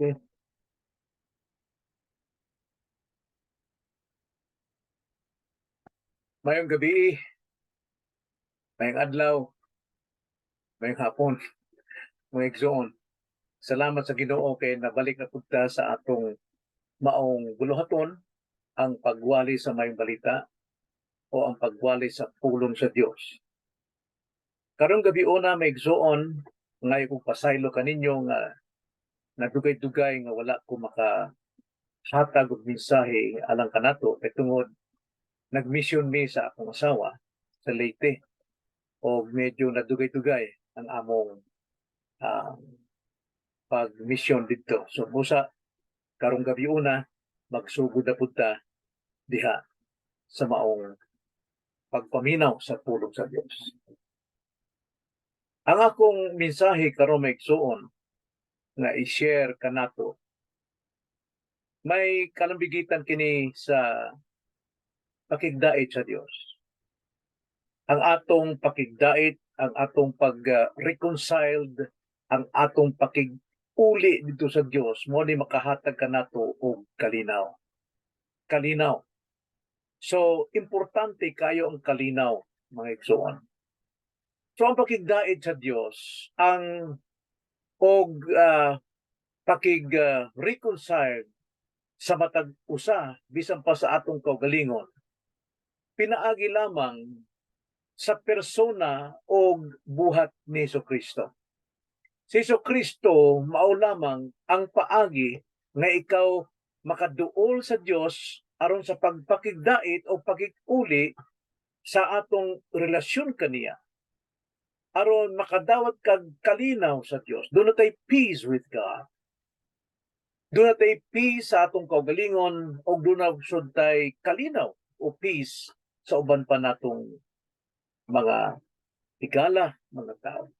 Okay. Mayong gabi, mayong adlaw, mayong hapon, mga igsoon. Salamat sa Ginoo kay nabalik na punta sa atong maong guluhaton ang pagwali sa mayong balita o ang pagwali sa pulong sa Dios. Karong gabi una may igsoon ngay kung pasaylo kaninyo nga nadugay-dugay nga wala ko makahatag og mensahe alang kanato kay tungod nagmission mi sa akong asawa sa Leyte o medyo nadugay-dugay ang among uh, pag-mission dito. So busa karong gabi una magsugod na punta diha sa maong pagpaminaw sa pulong sa Dios. Ang akong mensahe karon maigsuon nga i-share kanato may kalambigitan kini sa pakigdait sa Dios. Ang atong pakigdait, ang atong pag-reconciled, ang atong pakig-uli dito sa Dios mo ni makahatag kanato og kalinaw. Kalinaw. So, importante kayo ang kalinaw, mga igsoon. So, ang pakigdait sa Dios, ang pakig-reconcile sa matag usa bisan pa sa atong kaugalingon, pinaagi lamang sa persona o buhat ni Jesucristo. Si Jesucristo mao lamang ang paagi nga ikaw makaduol sa Dios aron sa pagpakigdait o pagig-uli sa atong relasyon kaniya. Aron makadawat kag kalinaw sa Dios. Doon natay peace with God. Doon natay peace sa atong kaugalingon o doon natay kalinaw o peace sa uban pa natong mga higala, mga tao.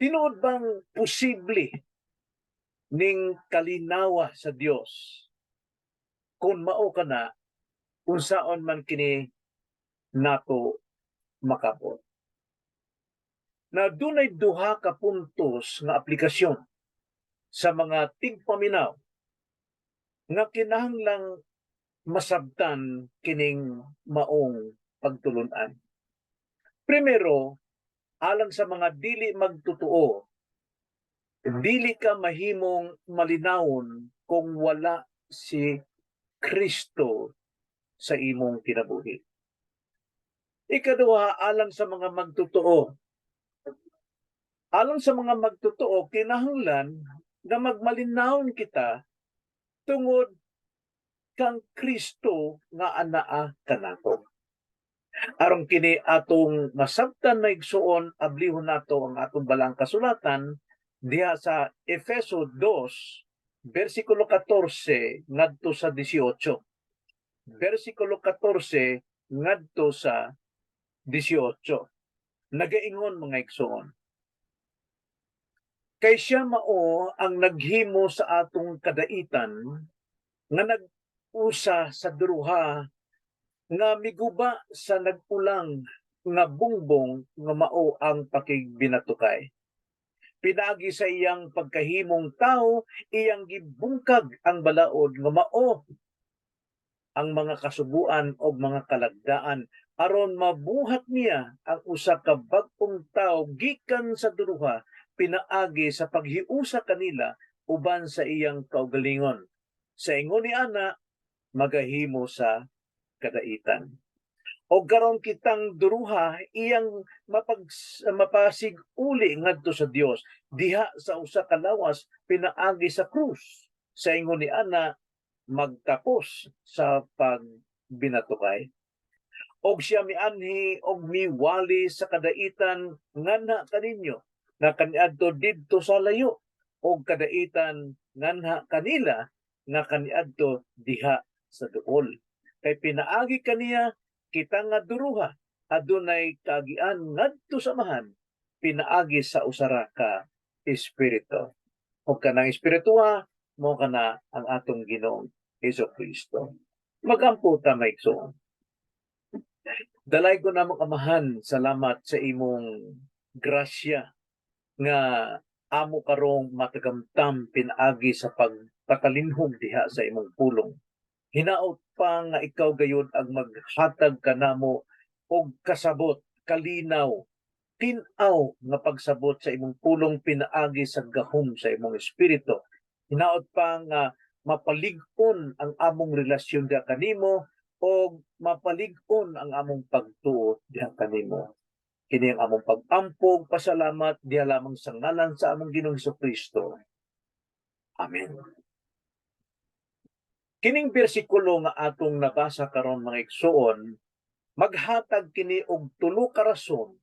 Tinuod bang posible ning kalinawa sa Dios kung mao kana unsaon man kini nato makabot? Na dunay duha ka puntos nga aplikasyon sa mga tigpaminaw nga kinahanglang masabtan kining maong pagtulun-an. Primero, alang sa mga dili magtotoo, dili ka mahimong malinawon kung wala si Kristo sa imong kinabuhi. Ikaduha, alang sa mga magtotoo. Alang sa mga magtotoo, kinahanglan na magmalinawon kita tungod kang Kristo nga anaa kanato. Aron kini atong masabtan na igsuon, ablihon nato ang atong balang kasulatan diha sa Efeso 2, versikulo 14 ngadto sa 18. Versikulo 14 ngadto sa 18. Nagaingon mga igsuon. Kay siya mao ang naghimo sa atong kadaitan nga nag-usa sa duruha nga miguba sa nag-ulang nga bungbong nga mao ang pakigbinatukay. Pinagi sa iyang pagkahimong tao, iyang gibungkag ang balaod nga mao ang mga kasubuan o mga kalagdaan aron mabuhat niya ang usa ka bag-ong tawo gikan sa duruha pinaagi sa paghiusa kanila uban sa iyang kaugalingon. Sa ingon ni ana magahimo sa kadaitan. O garon kitang duruha iyang mapasig uli ngadto sa Dios diha sa usa ka lawas pinaagi sa krus. Sa ingon ni ana magtapos sa pagbinatukay. Og siya mianhi og miwali sa kadaitan nganha kaninyo nga kaniadto didto sa layo og kadaitan nganha kanila nga kaniadto diha sa duol. Kay pinaagi kaniya kita nga duruha adunay kaagian ngadto sa mahan pinaagi sa usara ka espiritu. Og kanang espirituha mo kana ang atong Ginoong Jesucristo. Magampo ta maigsoon. Dalay ko namang amahan, salamat sa imong grasya nga amo karong matagamtam pinaagi sa pagpakalinhog diha sa imong pulong. Hinaot pa nga ikaw gayud ang maghatag kanamo og kasabot, kalinaw, tin-aw nga pagsabot sa imong pulong pinaagi sa gahom sa imong espiritu. Hinaot pa nga mapalig-on ang among relasyon diha kanimo o mapalig-on ang among pagtuo diha kanimo. Kini ang among pag-ampog, pasalamat diha lamang sa ngalan sa among Ginoong Hesukristo. Amen. Kining bersikulo nga atong nabasa karon mga igsoon, maghatag kini og tulo ka rason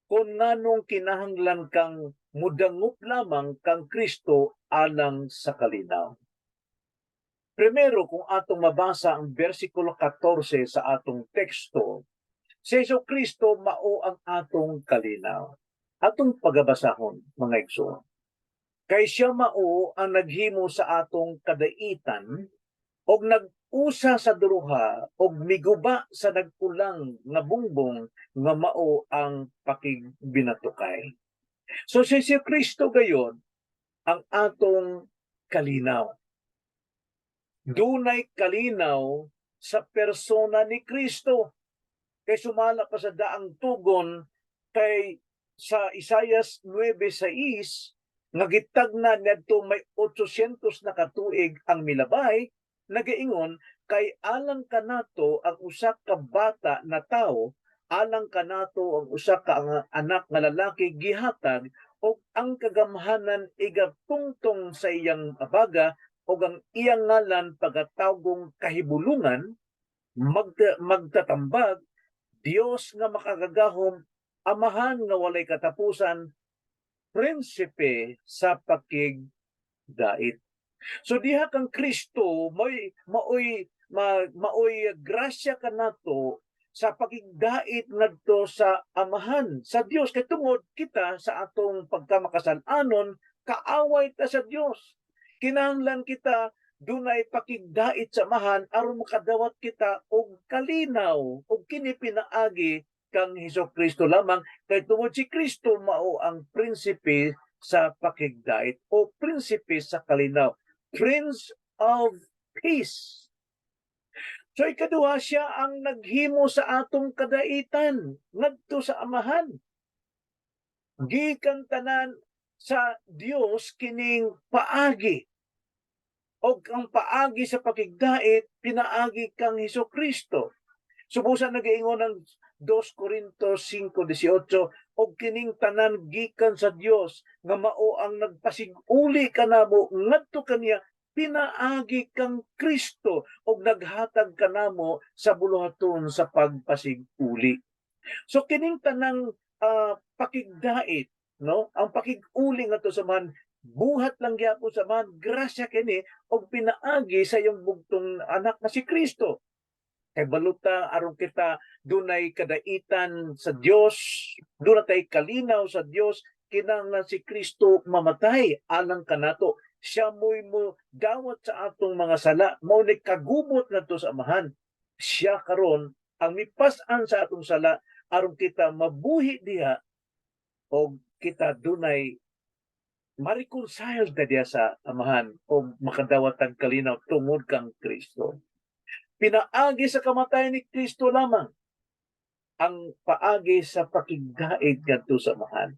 kung nganong kinahanglan kang mudangup lamang kang Kristo alang sa kalinaw. Primero, kung atong mabasa ang bersikulo 14 sa atong teksto, si Kristo mao ang atong kalinaw. Atong pagabasahon, mga igsoon. Kay siya mao ang naghimo sa atong kadaitan og nag-usa sa duruha og miguba sa nagkulang nga bungbong nga mao ang pakigbinatukay. So si Kristo gayon ang atong kalinaw. Dunay kalinaw sa persona ni Kristo. Kay sumala pa sa daang tugon kay sa Isaias 9:6 nga gitagna niadto may 800 na katuig ang milabay, nagaingon kay alang kanato ang usa ka bata na tawo, alang kanato ang usa ka anak nga lalaki gihatag ug ang kagamhanan igatungtong sa iyang abaga ug ang iyang ngalan pagatawgong kahibulungan, magtatambag, Dios nga makagagahom, amahan nga walay katapusan, prinsipe sa pakigdait. So diha kang Kristo maoy grasya kanato sa pakigdait ngadto sa amahan sa Dios kay tungod kita sa atong pagkamakasal-anon kaaway ta sa Dios. Kinahanglan kita dunay pakigdait sa amahan aron makadawat kita og kalinaw og kini pinaagi kang Hesukristo lamang kay tungod si Kristo mao ang prinsipe sa pakigdait o prinsipe sa kalinaw, Prince of Peace. So ikaduha, siya ang naghimo sa atong kadaitan ngadto sa amahan. Gikan tanan sa Dios kining paagi. Og ang paagi sa pakigdait pinaagi kang Hesukristo. Subusan nagaingon ng 2 Corintios 5:18 og kining tanan gikan sa Dios nga mao ang nagpasig-uli kanamo ngadto kaniya pinaagi kang Kristo og naghatag kanamo sa buluhaton sa pagpasig-uli. So kining tanang pakigdait, no? Ang pakig-uli ngadto sa man buhat lang gyapon sa man grasya kini og pinaagi sa iyong bugtong anak na si Kristo. Kay baluta aron kita dunay kadaitan sa Dios, dunay kalinaw sa Dios, kinahanglan si Kristo mamatay alang kanato. Siya mo'y mo dawat sa atong mga sala, mao ni kagubot ngadto sa amahan. Siya karon ang mipas-an sa atong sala aron kita mabuhi diha og kita dunay ma-reconcile ta diha sa amahan o makadawat ang kalinaw tungod kang Kristo. Pinaagi sa kamatayan ni Kristo lamang ang paagi sa pakigdait ngadto sa amahan.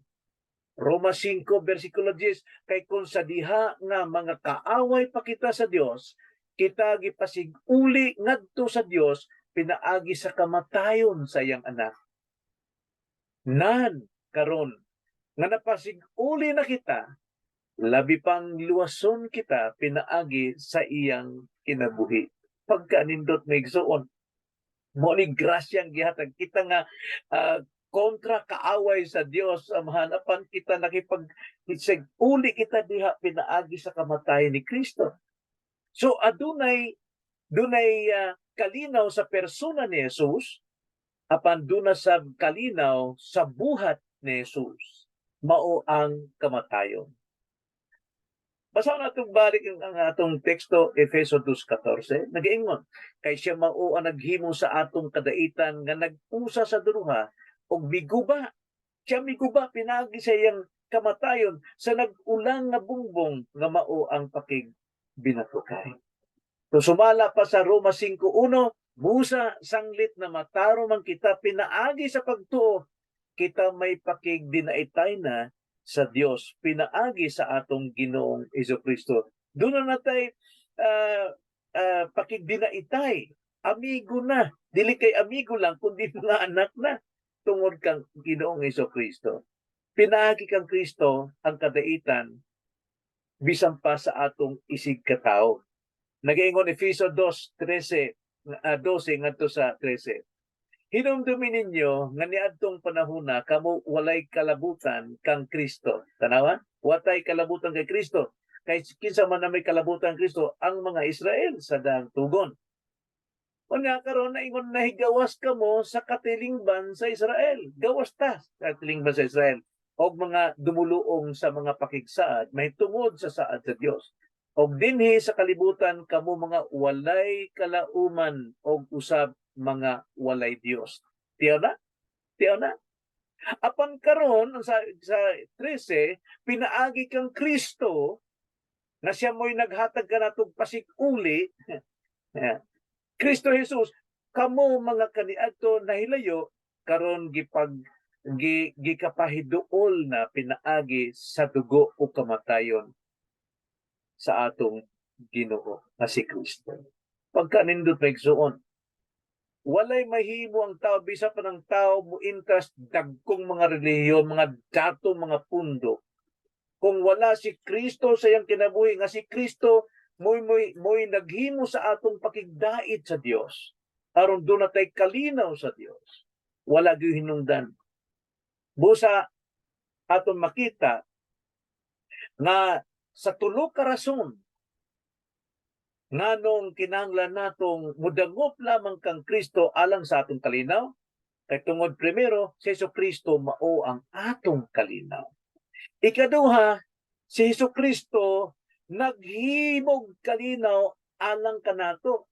Roma 5:10, kay kung sa diha nga mga kaaway pa kita sa Dios, kita gipasig-uli ngadto sa Dios pinaagi sa kamatayon sa iyang anak. Nan karon nga napasig-uli na kita, labi pang luwason kita pinaagi sa iyang kinabuhi. Pagkanindot may igsoon, mo ni grasyang gihatag kita nga kontra kaaway sa Dios, amahan apan kita nakipag-uli kita diha pinaagi sa kamatayon ni Kristo. So adunay kalinaw sa persona ni Jesus, apan duna sa kalinaw sa buhat ni Jesus, mao ang kamatayon. Basa natong balik ang atong teksto, Efeso 2:14, nagaingon, kay siya mao ang naghimo sa atong kadaitan nga nag-usa sa duruha og miguba. Siya miguba pinaagi sa iyang kamatayon sa nag-ulang nga bungbong nga mao ang pakig binatukay. So sumala pa sa Roma 5:1, busa sanglit na mataro man kita pinaagi sa pagtuo, kita may pakig dinaitay na sa Dios pinaagi sa atong Ginoong Jesucristo. Doon na natay pakig dinaitay, amigo na, dili kay amigo lang kundi mga anak na tungod kang Ginoong Jesucristo. Pinaagi kang Kristo ang kadaitan bisan pa sa atong isig katao. Nag-iingon Efeso 2:13, 12 ngadto sa 13. Hinumdumi ninyo nga niadtong panahona kamo walay kalabutan kang Kristo. Tanawa? Watay kalabutan kay Kristo. Kay kinsa man na may kalabutan Kristo ang mga Israel sa daang tugon. Unya karon naingon nahigawas kamo sa katilingban sa Israel. Gawas ta sa katilingban sa Israel. Og mga dumuluong sa mga pakigsaad, may tungod sa saad sa Dios. Og dinhi sa kalibutan kamo mga walay kalauman og usab mga walay Dios. Tiyo na? Tiyo na? Apan karon sa 13, pinaagi kang Kristo na siya mo'y naghatag kanatog pasig-uli. Kristo Jesus, kamo mga kaniadto nahilayo karon gikapahiduol na pinaagi sa dugo o kamatayon sa atong Ginoo nga si Kristo. Pagkanindot pagsuon, walay mahimo ang tao bisa pa ng tao mo interest dagkong mga relihiyon, mga datong mga pundo. Kung wala si Kristo sa iyang kinabuhi, nga si Kristo mo'y naghimo sa atong pakigdait sa Dios. Aron doon natay kalinaw sa Dios. Wala gyud hinungdan. Busa aton makita nga sa tulo ka rason nganong kinahanglan natong mudangop lamang kang Kristo alang sa atong kalinaw, kay tungod primero si Jesucristo mao ang atong kalinaw. Ikaduha, si Jesucristo naghimog kalinaw alang kanato.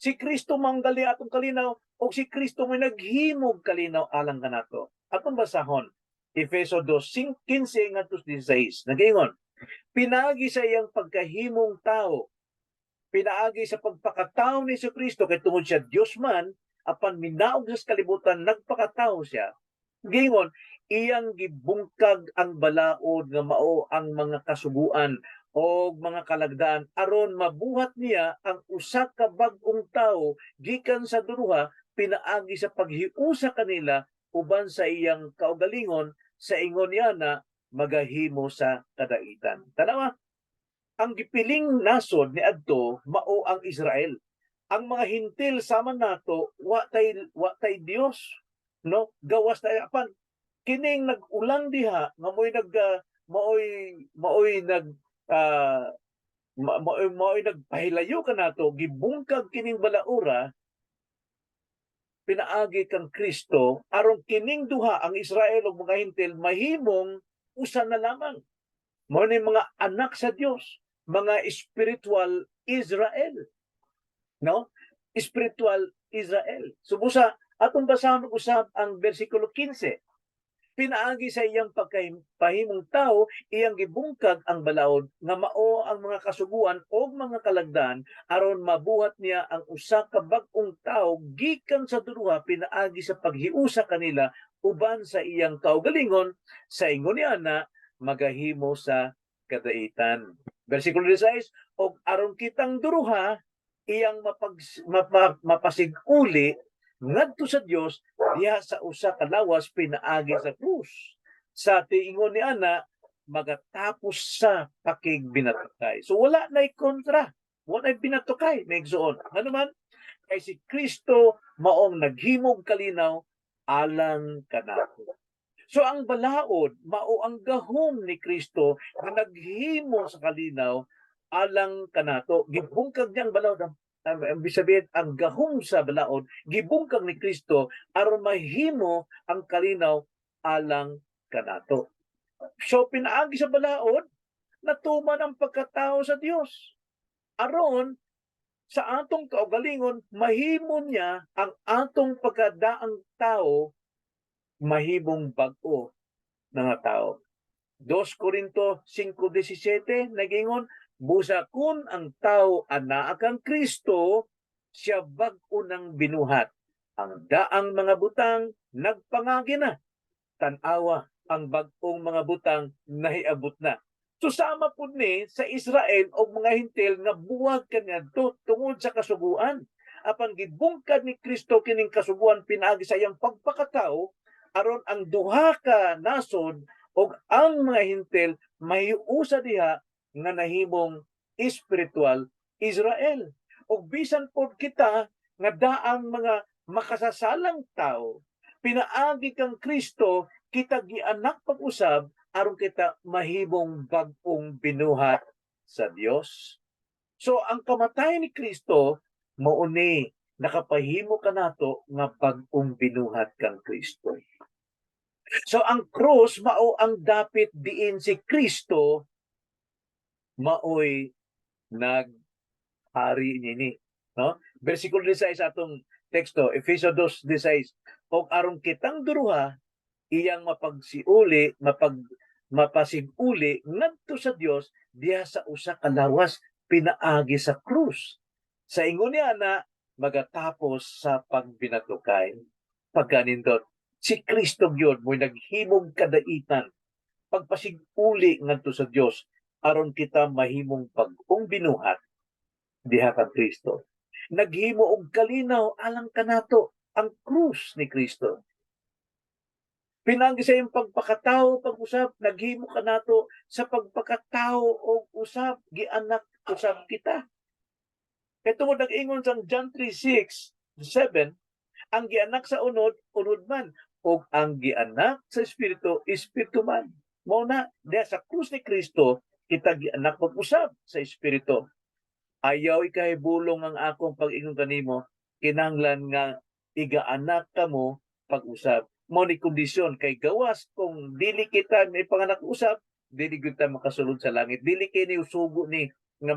Si Kristo manggali atong kalinaw o si Kristo may naghimog kalinaw alang kanato. Atong basahon Efeso 2:15 ngadto 16. Nag-ingon, pinaagi sa iyang pagkahimong tao, pinaagi sa pagpakatao ni Jesucristo kay tungod siya Dios man, apan minaog sa kalibutan nagpakatao siya. Gingon, iyang gibungkag ang balaod nga mao ang mga kasubuan o mga kalagdaan aron mabuhat niya ang usa ka bag-ong tawo gikan sa duruha pinaagi sa paghiusa kanila uban sa iyang kaugalingon sa ingon niya na magahimo sa kadaitan. Tanawa, ang gipiling nasod ni adto mao ang Israel. Ang mga hintil sama nato wa tay Dios, no? Gawas tayo apan kining nag-ulang diha nga maoy nagpahilayo kanato gibungkag kining balaura pinaagi kang Kristo aron kining duha ang Israel ug mga hintil mahimong usa na lamang. Mao ni mga anak sa Dios, mga spiritual Israel, no? Spiritual Israel. Subusa atong basahan usab ang bersikulo 15. Pinaagi sa iyang pagpahimong tao, iyang gibungkag ang balaod nga mao ang mga kasuguan o mga kalagdan aron mabuhat niya ang usa ka bag-ong tao gikan sa duruha pinaagi sa paghiusa kanila uban sa iyang kaugalingon sa ingon niya na magahimo sa kadaitan. Bersikulo 16, og aron kitang duruha iyang mapasig-uli ngadto sa Dios diha sa usa ka lawas pinaagi sa krus. Sa tiingon ni ana magatapos sa pakigbinatukay. So wala nay kontra, wala nay binatukay maigsuon. Ano man kay si Kristo maong naghimog kalinaw alang kanato. So ang balaod mao ang gahom ni Kristo nga naghimo sa kalinaw alang kanato. Gibungkag niyang balaod ang sabihin, ang gahom sa balaod gibungkag ni Kristo aron mahimo ang kalinaw alang kanato. So pinaagi sa balaod natuman ang pagkatao sa Dios aron sa atong kaugalingon mahimo niya ang atong pagkadaang tao mahimong bag-o nga tao. 2 Corinto 5:17 nagingon, busa kun ang tao anaa kang Kristo, siya bag-o nang binuhat. Ang daang mga butang nagpangagi na. Tan-awa ang bag-ong mga butang nahiabot na. So sama pud ni sa Israel o mga Hintil nga buwag kaniadto tungod sa kasuguan. Apan gibungkad ni Kristo kining kasuguan pinaagi sa iyang pagpakatao aron ang duha ka nasod o ang mga Hintil mahiusa diha nga nahimong espiritual Israel. O bisan pod kita nga daang mga makasasalang tao pinaagi kang Kristo, kita gianak pag-usab aron kita mahimong bag-ong binuhat sa Dios. So ang kamatay ni Kristo mao ni nakapahimo kanato nga bag-ong binuhat kang Kristo. So ang krus mao ang dapit diin si Kristo maoy naghari nini, no? Bersikulo 16 atong teksto, Efeso 2:16. Og aron kitang duruha iyang mapasiguli ngadto sa Dios diha sa usa ka lawas pinaagi sa krus. Sa ingon niya na magatapos sa pagbinatukay. Pagkanindot, si Kristo gyud mo'y naghimong kadaitan pagpasiguli ngadto sa Dios aron kita mahimong pag-ong binuhat diha kang Kristo. Naghimo og kalinaw alang kanato ang krus ni Kristo. Pinagi sa iyong pagpakatao, pag-usap, naghimo ka nato sa pagpakatao o usap, gianak usap kita. Kaya tungod nag-ingon sa John 3:6-7, ang gianak sa unod, unod man. O ang gianak sa Espiritu, Espiritu man. Muna, diya sa krus ni Kristo, kita gianak pag-usap sa Espiritu. Ayaw ikahibulong ang akong pag-ingon kanimo, kinahanglan nga igaanak ka mo pag-usap. Mo ni kondisyon kay gawas kung dili kita may panganak usap, dili kita makasulod sa langit. Dili kini usugo ni nga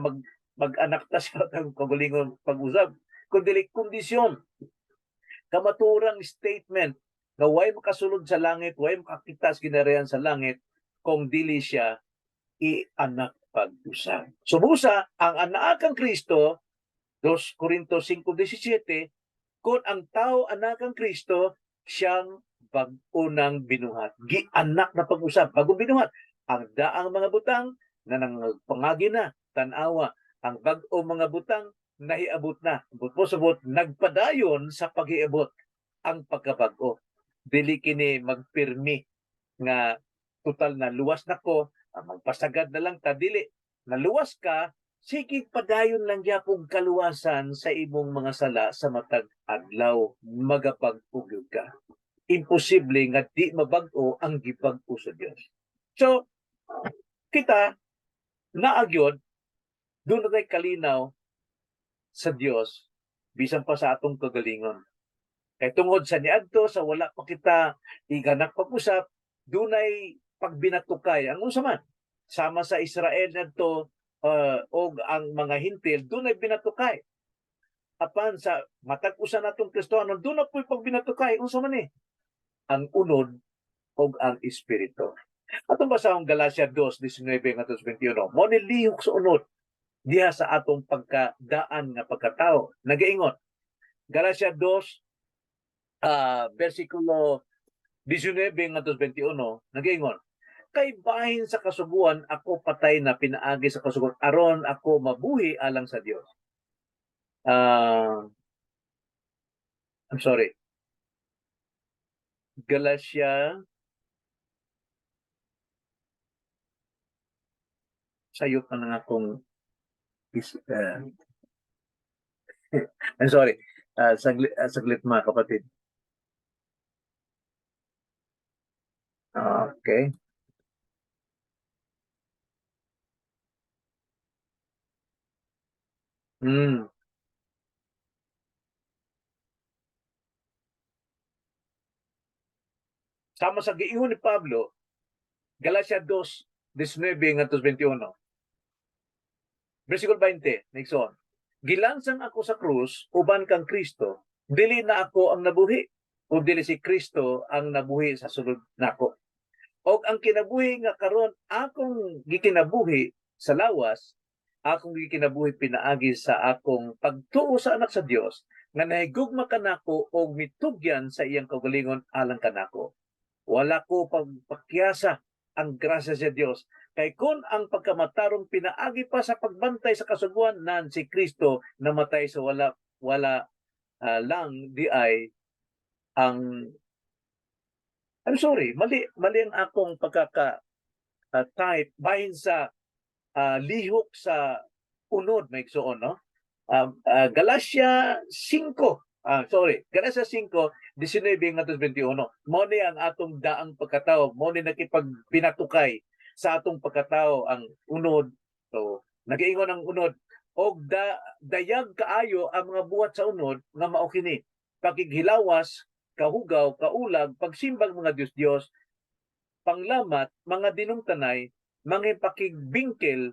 mag-anak ta sa kang kagalingon pag-usap. Kung dili kondisyon, kamaturang statement nga way makasulod sa langit, way makakita sa kinarian sa langit kung dili siya i-anak pag-usap. So busa ang anak kang Kristo 2 Corinto 5:17, kung ang tao anak kang Kristo, siyang bag-o nang binuhat. Gianak na pag-usap, bagong binuhat. Ang daang mga butang na nangpangagi na, tanawa, ang bag-o mga butang nahiabot na. Butpo sabot, nagpadayon sa paghiabot ang pagkabag-o. Dili kini magpirmi nga total na luwas na ko, magpasagad na lang ta, dili. Naluwas ka, sige padayon lang yapong kaluwasan sa imong mga sala sa matag adlaw, magapag-ugyo ka. Imposible nga di mabag-o ang gibag-o sa Dios. So, kita naagyod doon na kalinaw sa Dios bisan pa sa atong kagalingon. Kay tungod sa niadto sa wala pa kita iganak pag-usap, dunay pagbinatukay ang unsa man sama sa Israel nadto og ang mga Hintil dunay binatukay. Apan sa matag usa natong Kristiyano dunay puy pagbinatukay unsa man ni ang unod og ang espiritu. Atong basahon Galacia 2:19-21. Mo ni lihok sa unod diha sa atong pagkadaan nga pagkatao. Nagaingon Galacia 2 versikulo 19-21 nagaingon, kay bahin sa kasuguan ako patay na pinaagi sa kasuguan aron ako mabuhi alang sa Dios. I'm sorry. Galacia sayop na nga akong I'm sorry. Saglit mga kapatid. Okay. Sama sa giingon ni Pablo, Galacia 2:19-21. Versikulo 20, Nixon. Gilansang ako sa krus, uban kang Kristo, dili na ako ang nabuhi, o dili si Kristo ang nabuhi sa sulod nako. Og ang kinabuhi nga karon akong gikinabuhi sa lawas, akong gikinabuhi pinaagi sa akong pagtuo sa anak sa Dios nga nahigugma kanako og mitugyan sa iyang kaugalingon alang kanako. Wala ko pagpakyasa ang grasya sa Dios. Kay kun ang pagkamatarong pinaagi pa sa pagbantay sa kasuguan nan si Kristo namatay sa wala lang di ay ang I'm sorry, mali ang akong type bahin sa lihok sa unod may igsoon, no? Galacia 5, Galacia 5:19 ngadto 21. Mao ni ang atong daang pagkatao, mao ni nakipagpinatukay sa atong pagkatao ang unod. So, nag-iingon ang unod og dayag kaayo ang mga buhat sa unod nga mao kini: pakighilawas, kahugaw, kaulag, pagsimbang mga Dios-Dios, panglamat, mga dinumtanay, mga pakigbingkel,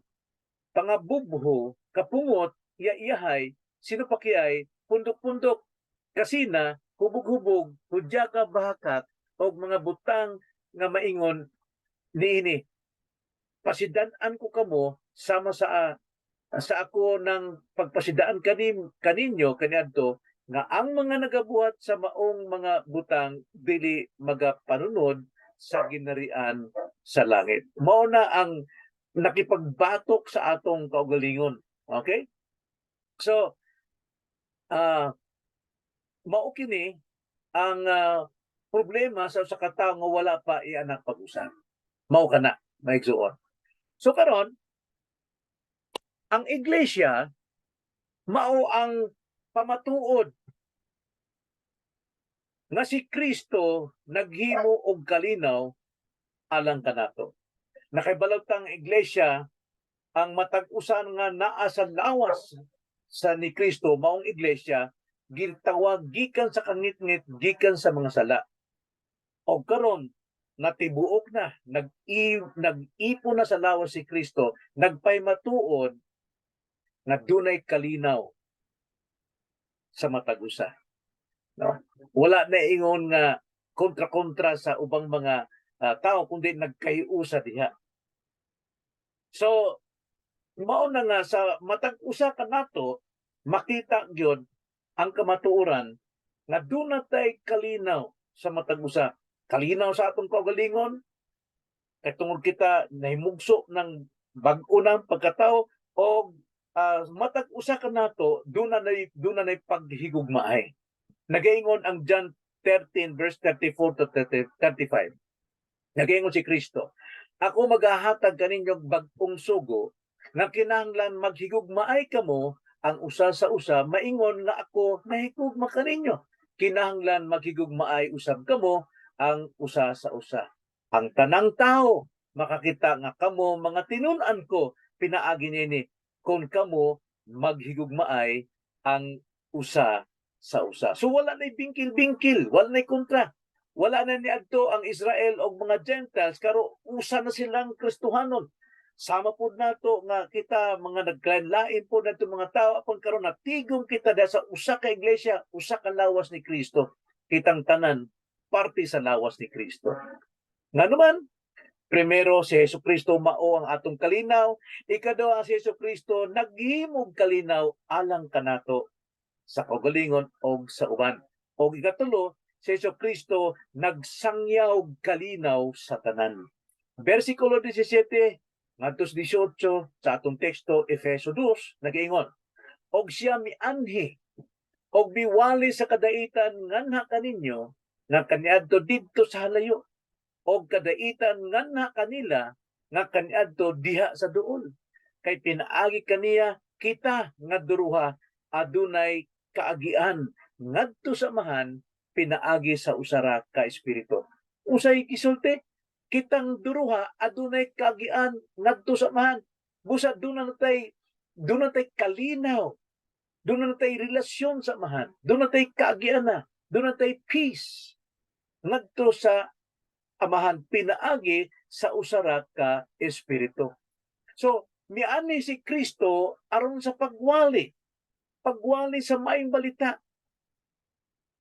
pangabubho, kapungot, iya-iyahay, sinupakiyay, pundok-pundok, kasina, hubog-hubog, hudyaka bahakat, o mga butang nga maingon niini. Pasidan-an ko kamo sama sa ako ng pagpasidaan kaninyo kaniadto nga ang mga nagabuhat sa maong mga butang dili magapanunod sa ginarian sa langit. Mao na ang nakipagbatok sa atong kaugalingon. Okay? So, mao kini ang problema sa usa ka tawo nga wala pa ianak pag-usab. Mao kana, maigsuon. So karon, ang iglesia mao ang pamatuod nga si Kristo naghimo og kalinaw alang kanato. Nakahibalaw tang iglesia ang matag usan nga naa sa lawas sa ni Kristo maong iglesia gitawag gikan sa kangitngit gikan sa mga sala. O karon natibuok na nag-ipo na sa lawas si Kristo, nagpaymatuod nga dunay kalinaw sa matag usa. No? Wala na ingon nga kontra-kontra sa ubang mga tao kundi nagkahiusa diha. So mao na nga sa matag usa kanato makita gyud ang kamatuoran nga dunay kalinaw sa matag usa. Kalinaw sa atong kaugalingon kay tungod kita nahimugso ng bag-o ng pagkatao o matag usa kanato dunay paghigugmaay. Nagaingon ang John 13 verse 34 to 35. Nagaingon si Kristo, ako maghahatag kaninyong bag-ong sugo nga kinahanglan maghigugmaay kamo ang usa sa usa, maingon nga ako nahigugma kaninyo. Kinahanglan maghigugmaay usab kamo ang usa sa usa. Ang tanang tao makakita nga kamo mga tinun-an ko pinaagi nini kung kamo maghigugmaay ang usa sa usa. So wala na'y bingkil-bingkil, wala na'y kontra. Wala na niadto ang Israel o mga Gentiles karo usa na silang Kristohanon. Sama po nato nga kita mga naglain-lain po nato mga tao apon karon natigong kita sa usa ka iglesia, usa ka lawas ni Kristo. Kitang tanan parte sa lawas ni Kristo. Nga naman, primero si Jesucristo mao ang atong kalinaw, ikaduha si Jesucristo naghimog kalinaw alang kanato sa kaugalingon o sa uban. O ikatulo, si Jesucristo nagsangyaw kalinaw sa tanan. Versikulo 17 ngadto 18 sa atong teksto Efeso 2 nagaingon, og siya mianhi og biwali sa kadaitan nganha kaninyo nga kaniadto didto sa halayo og kadaitan nganha kanila nga kaniadto diha sa duol. Kay pinaagi kaniya kita nga duruha adunay kaagian ngadto sa amahan pinaagi sa usara ka espiritu. Usay gisulti kitang duruha adunay kaagian ngadto sa amahan. Busa dunay kalinaw, dunay relasyon sa amahan, dunay kaagian na, dunay peace ngadto sa amahan pinaagi sa usara ka espiritu. So miani si Kristo aron sa pagwali sa maayong balita,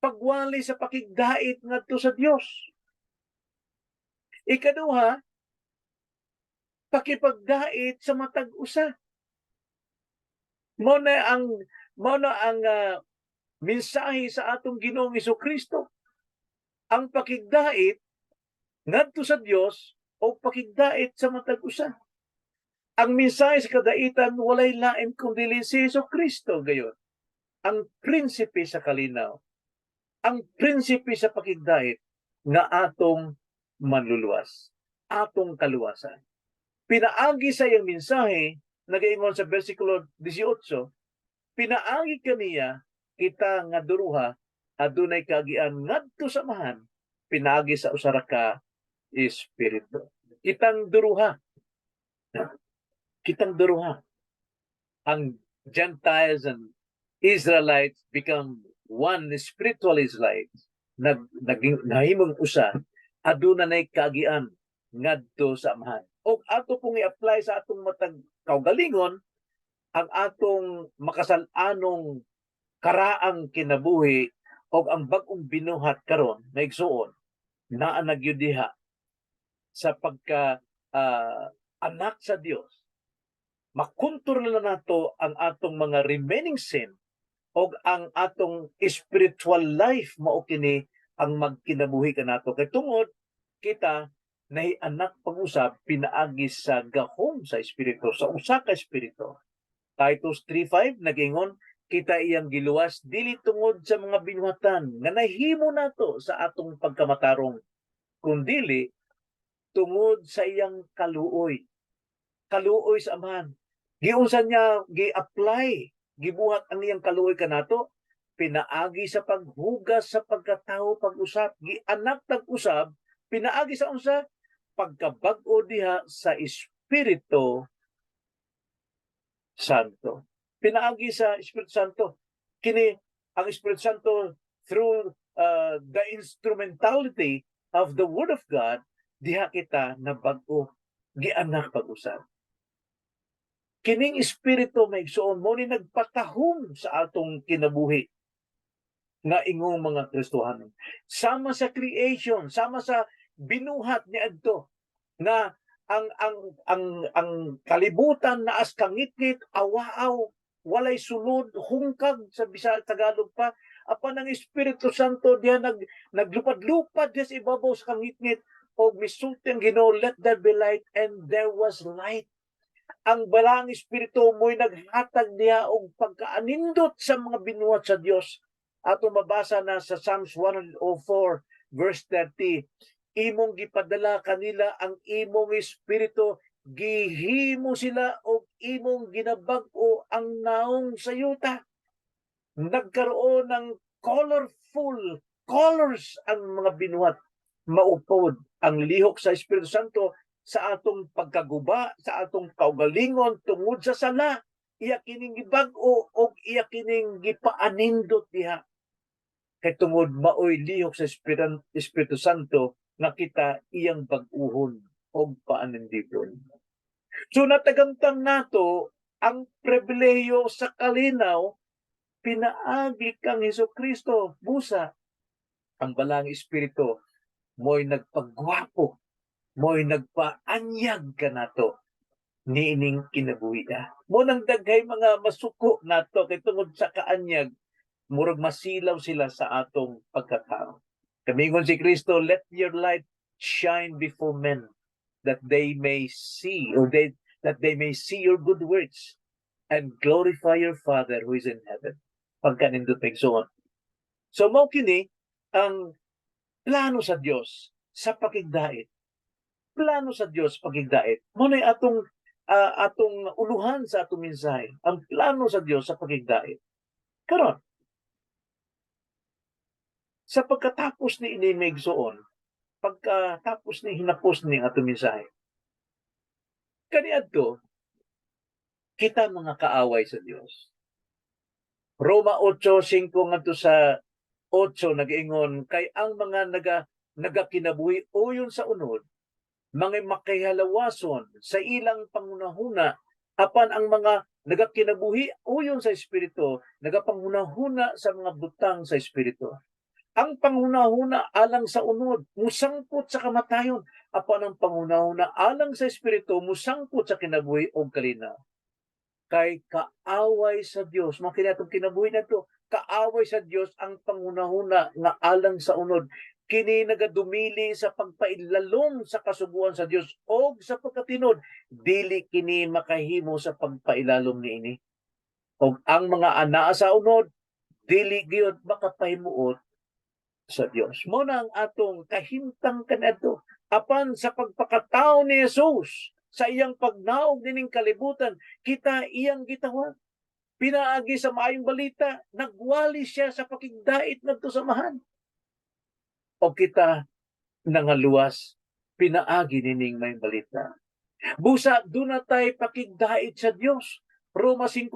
pagwali sa pakigdait ngadto sa Dios. Ikaduha, pakipagdait sa matag usa. Mao na ang mensahe sa atong Ginoong Hesukristo. Ang pakigdait ngadto sa Dios o pakigdait sa matag usa. Ang mensahe sa kadaitan walay lain kundi si Hesukristo gayon. Ang prinsipe sa kalinaw, ang prinsipe sa pakigdait nga atong manluluwas, atong kaluwasan. Pinaagi sa iyang mensahe, nagaingon sa versikulo 18, pinaagi kaniya kita nga duruha adunay kagian ngadto sa amahan, pinaagi sa usara ka espiritu. Kitang duruha. Kitang duruha. Ang Gentiles and Israelites become one spiritual Israelites. Nahimong usa aduna nay kagian ngadto sa amahan. O ato pong i-apply sa atong matag kaugalingon ang atong makasan-anong karaang kinabuhi o ang bag-ong binuhat karon na igsuon naa nagyud diha sa pagka anak sa Dios. Makontrol na nato ang atong mga remaining sin o ang atong spiritual life mao kini ang magkinabuhi kanato kay tungod kita nahi anak pag-usab pinaagi sa gahom sa espiritu, sa usa ka espiritu. Titus 3:5 nagingon kita iyang giluwas dili tungod sa mga binuhatan nga nahimo nato sa atong pagkamatarong kundili tungod sa iyang kaluoy. Kaluoy sa amahan. Giunsa niya gi-apply, gibuhat ang iyang kaluoy kanato, pinaagi sa paghugas sa pagkatawo pag-usab, gianak tag-usab, pinaagi sa unsa pagkabag-o diha sa Espiritu Santo. Pinaagi sa Espiritu Santo. Kini ang Espiritu Santo through the instrumentality of the Word of God, diha kita na bag-o, gianak pag-usab. Kining espiritu maigsuon mo ni nagpatahom sa atong kinabuhi nga ingong mga Kristohanon. Sama sa creation, sama sa binuhat ni adto na ang kalibutan na as kangitngit, awaaw, walay sulod, hungkag sa Bisaya Tagalog pa, apan ang Espiritu Santo diya naglupad-lupad diya sa ibabaw sa kangitngit og misulti ang Ginoo, let there be light, and there was light. Ang balang espiritu mo'y naghatag niya og pagkaanindot sa mga binuhat sa Dios. Ato mabasa na sa Psalms 104 verse 30, imong gipadala kanila ang imong espiritu, gihimo sila og imong ginabag-o ang naong sayuta. Nagkaroon ng colorful colors ang mga binuhat. Maupod ang lihok sa Espiritu Santo sa atong pagkaguba, sa atong kaugalingon tungod sa sala. Iya kining gibag-o o iya kining gipaanindot diha. Kay tungod maoy lihok sa Espiritu Santo nga kita iyang bag-uhon og paanindidon. So natagamtang nato ang pribilehiyo sa kalinaw, pinaagi kang Hesukristo, busa ang balang espiritu mo'y nagpagwapo, mo'y nagpaanyag ka nato niining kinabuhi. Mo nang daghay mga masuko nato kay tungod sa kaanyag, murag masilaw sila sa atong pagkatao. Kamingon si Kristo, let your light shine before men that they may see your good works and glorify your Father who is in heaven. Pagkanindot pagsuon. So mao kini ang plano sa Dios sa pakigdait. Plano sa Dios pakigdait. Mo nay atong uluhan sa atong mensahe. Ang plano sa Dios sa pakigdait. Karon sa pagkatapos ni ini maigsuon, pagkatapos ni hinapos ni atong mensahe, kaniadto kita mga kaaway sa Dios. Roma 8:5 ngadto sa 8 nag-ingon kay ang mga nagakinabuhi uyon sa unod, mga makihalawason sa ilang pangunahuna, apan ang mga nagakinabuhi uyon sa espiritu, nagapanghunahuna sa mga butang sa espiritu. ang panghunahuna alang sa unod, musangpot sa kamatayon, apan ang panghunahuna alang sa espiritu, musangpot sa kinabuhi o kalinaw. Kay kaaway sa Dios, makita itong kinabuhi na to, kaaway sa Dios ang panghunahuna nga alang sa unod. Kini nagadumili sa pagpailalom sa kasuguan sa Dios o sa pagkatinod, dili kini makahimo sa pagpailalom niini. O ang mga anaa sa unod, dili gyud makapahimuot sa Dios. Mo na ang atong kahimtang kanadto apan sa pagpakatao ni Jesus sa iyang pagnaog dining kalibutan, kita iyang gitawag. Pinaagi sa maayong balita, nagwali siya sa pakigdait ngadto sa amahan. O kita nangaluwas, pinaagi nining maayong balita. Busa dunay pakigdait sa Dios. Roma 5:1,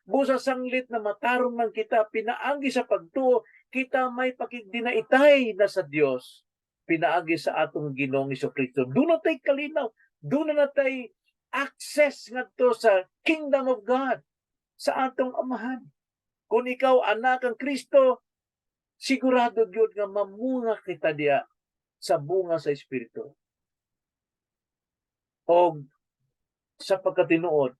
busa sanglit na matarong man kita, pinaagi sa pagtuo, kita may pakigdinaitay na sa Dios. Pinaagi sa atong Ginoong Jesucristo. Doon natay kalinaw, doon na natay access ngadto sa Kingdom of God, sa atong amahan. Kung ikaw anak ng Kristo, sigurado gyud nga mamunga kita diya sa bunga sa Espiritu. O sa pagkatinuod,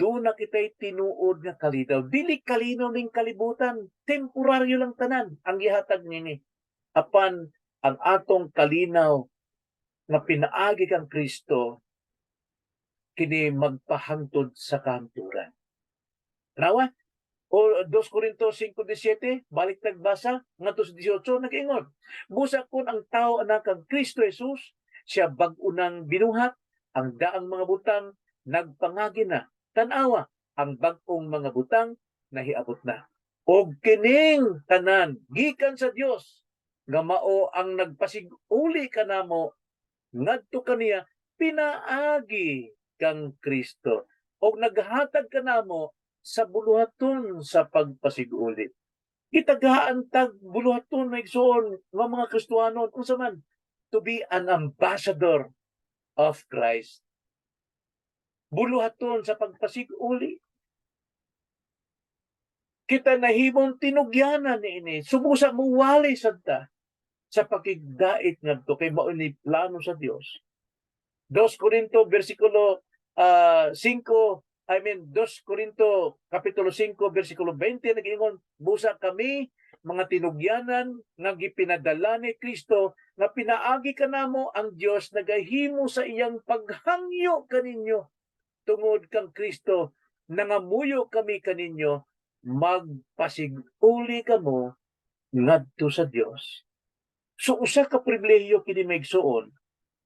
doon na kita'y tinuod nga kalinaw. Dili kalinaw ning kalibutan. Temporaryo lang tanan ang gihatag nini. Apan ang atong kalinaw nga pinaagi kang Kristo, kini magpahangtod sa kahanturan. Tanawa? O 2 Corintios 5:17, balik tagbasa, ngadto sa 18, nag-ingon. Busa kun ang tao anak kang Kristo Jesus, siya bag-o nang binuhat, ang daang mga butang nagpangagi na. Tanawa, ang bag-ong mga butang nahiabot na. Og kining tanan gikan sa Dios nga mao ang nagpasiguli kanamo ngadto kaniya pinaagi kang Kristo og naghatag kanamo sa buluhaton sa pagpasiguli. Itagaan tag buluhaton na igsoon nga mga Kristiyanon unsa man, to be an ambassador of Christ. Buluhaton sa pagpasiguli. Kita nahimong tinugyanan niini, subusa muwali sadta sa pakigdait ngadto kay mao ni plano sa Dios. 2 Corinto versikulo 5, 2 Corinto kapitulo 5 versikulo 20 nag-ingon, busa kami mga tinugyanan nga gipinadala ni Kristo nga pinaagi kanamo ang Dios nagahimo sa iyang paghangyo kaninyo tungod kang Kristo, nangamuyo kami kaninyo, magpasiguli kamo ngadto sa Dios. So usa ka pribilehiyo kini maigsuon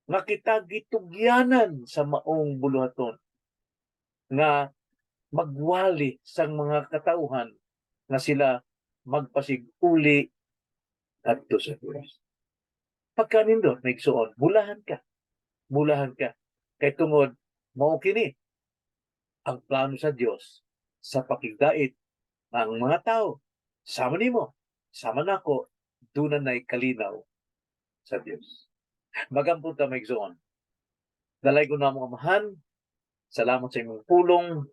nga kita gitugyanan sa maong buluhaton nga magwali sang mga katauhan nga sila magpasiguli adto sa Dios. Pagka nindot maigsuon, bulahan ka. Bulahan ka. Kay tungod mao kini ang plano sa Dios sa pakigdait ang mga tao sama nimo, sama nako, dunay kalinaw sa Dios. Magampun ta maigsuon. Dalay ko na mga amahan, salamat sa imong pulong,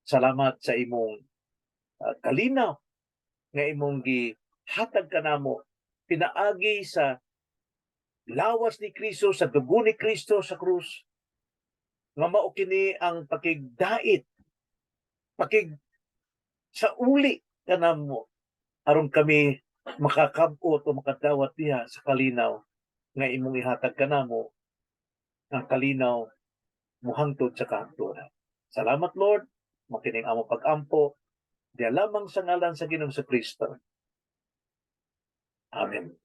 salamat sa imong kalinaw nga imong gihatag kanamo pinaagi sa lawas ni Kristo, sa dugo ni Kristo sa krus, nga mao kini ang pakigdait, pakig sa uli kanamo aron kami makakab-ot o makadawat diha sa kalinaw nga imong ihatag kanamo, ang kalinaw muhangtod sa kahangturan. Salamat Lord, makining amo pag-ampo, diya lamang sa ngalan sa Ginoong Kristo. Amen.